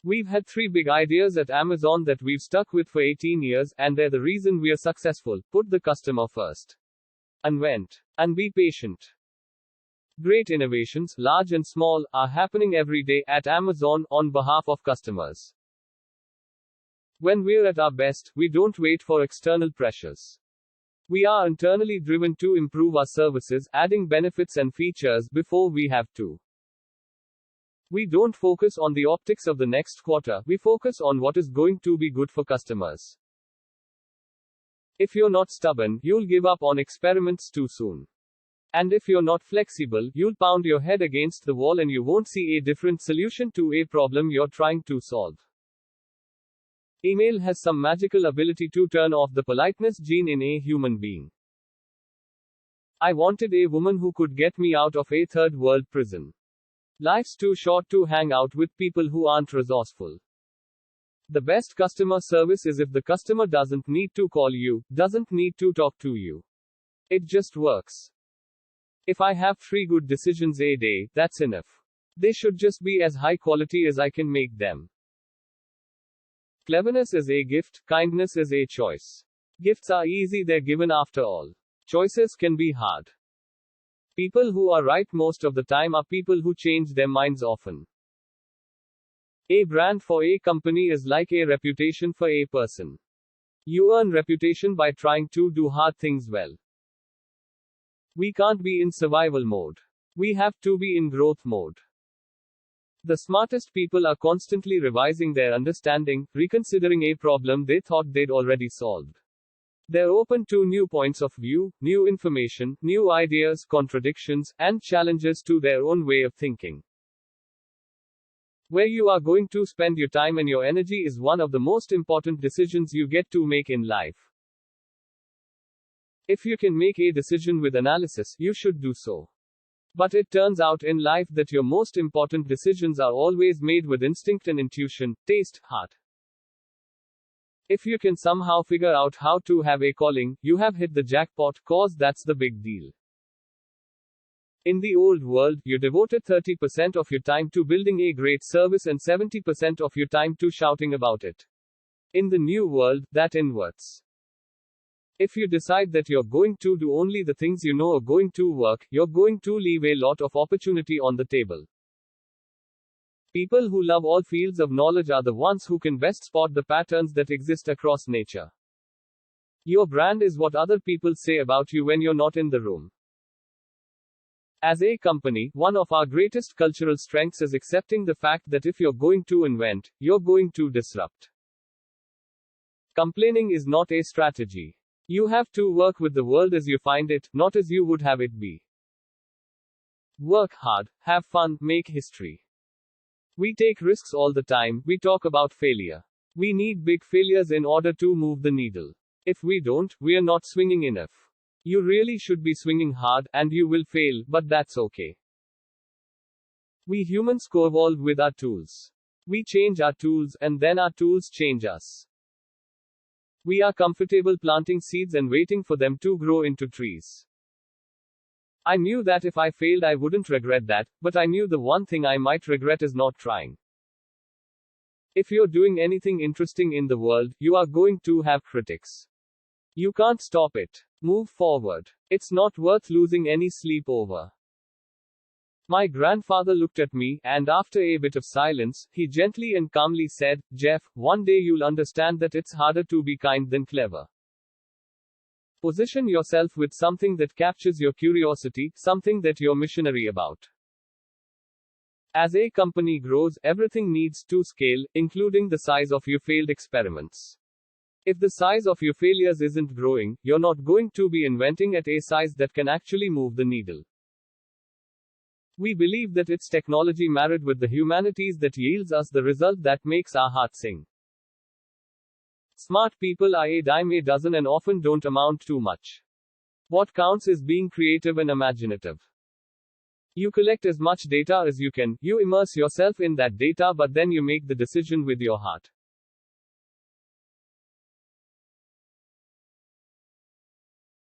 We've had 3 big ideas at Amazon that we've stuck with for 18 years, and they're the reason we're successful. Put the customer first. Invent. And be patient. Great innovations, large and small, are happening every day at Amazon on behalf of customers. When we're at our best, we don't wait for external pressures. We are internally driven to improve our services, adding benefits and features before we have to. We don't focus on the optics of the next quarter, we focus on what is going to be good for customers. If you're not stubborn, you'll give up on experiments too soon. And if you're not flexible, you'll pound your head against the wall and you won't see a different solution to a problem you're trying to solve. Email has some magical ability to turn off the politeness gene in a human being. I wanted a woman who could get me out of a third world prison. Life's too short to hang out with people who aren't resourceful. The best customer service is if the customer doesn't need to call you, doesn't need to talk to you. It just works. If I have 3 good decisions a day, that's enough. They should just be as high quality as I can make them. Cleverness is a gift, kindness is a choice. Gifts are easy, they're given after all. Choices can be hard. People who are right most of the time are people who change their minds often. A brand for a company is like a reputation for a person. You earn reputation by trying to do hard things well. We can't be in survival mode. We have to be in growth mode. The smartest people are constantly revising their understanding, reconsidering a problem they thought they'd already solved. They're open to new points of view, new information, new ideas, contradictions, and challenges to their own way of thinking. Where you are going to spend your time and your energy is one of the most important decisions you get to make in life. If you can make a decision with analysis, you should do so. But it turns out in life that your most important decisions are always made with instinct and intuition, taste, heart. If you can somehow figure out how to have a calling, you have hit the jackpot, cause that's the big deal. In the old world, you devoted 30% of your time to building a great service and 70% of your time to shouting about it. In the new world, that inverts. If you decide that you're going to do only the things you know are going to work, you're going to leave a lot of opportunity on the table. People who love all fields of knowledge are the ones who can best spot the patterns that exist across nature. Your brand is what other people say about you when you're not in the room. As a company, one of our greatest cultural strengths is accepting the fact that if you're going to invent, you're going to disrupt. Complaining is not a strategy. You have to work with the world as you find it, not as you would have it be. Work hard, have fun, make history. We take risks all the time, we talk about failure. We need big failures in order to move the needle. If we don't, we're not swinging enough. You really should be swinging hard, and you will fail, but that's okay. We humans co-evolve with our tools. We change our tools, and then our tools change us. We are comfortable planting seeds and waiting for them to grow into trees. I knew that if I failed I wouldn't regret that, but I knew the one thing I might regret is not trying. If you're doing anything interesting in the world, you are going to have critics. You can't stop it. Move forward. It's not worth losing any sleep over. My grandfather looked at me, and after a bit of silence, he gently and calmly said, "Jeff, one day you'll understand that it's harder to be kind than clever." Position yourself with something that captures your curiosity, something that you're missionary about. As a company grows, everything needs to scale, including the size of your failed experiments. If the size of your failures isn't growing, you're not going to be inventing at a size that can actually move the needle. We believe that it's technology married with the humanities that yields us the result that makes our heart sing. Smart people are a dime a dozen and often don't amount to much. What counts is being creative and imaginative. You collect as much data as you can, you immerse yourself in that data, but then you make the decision with your heart.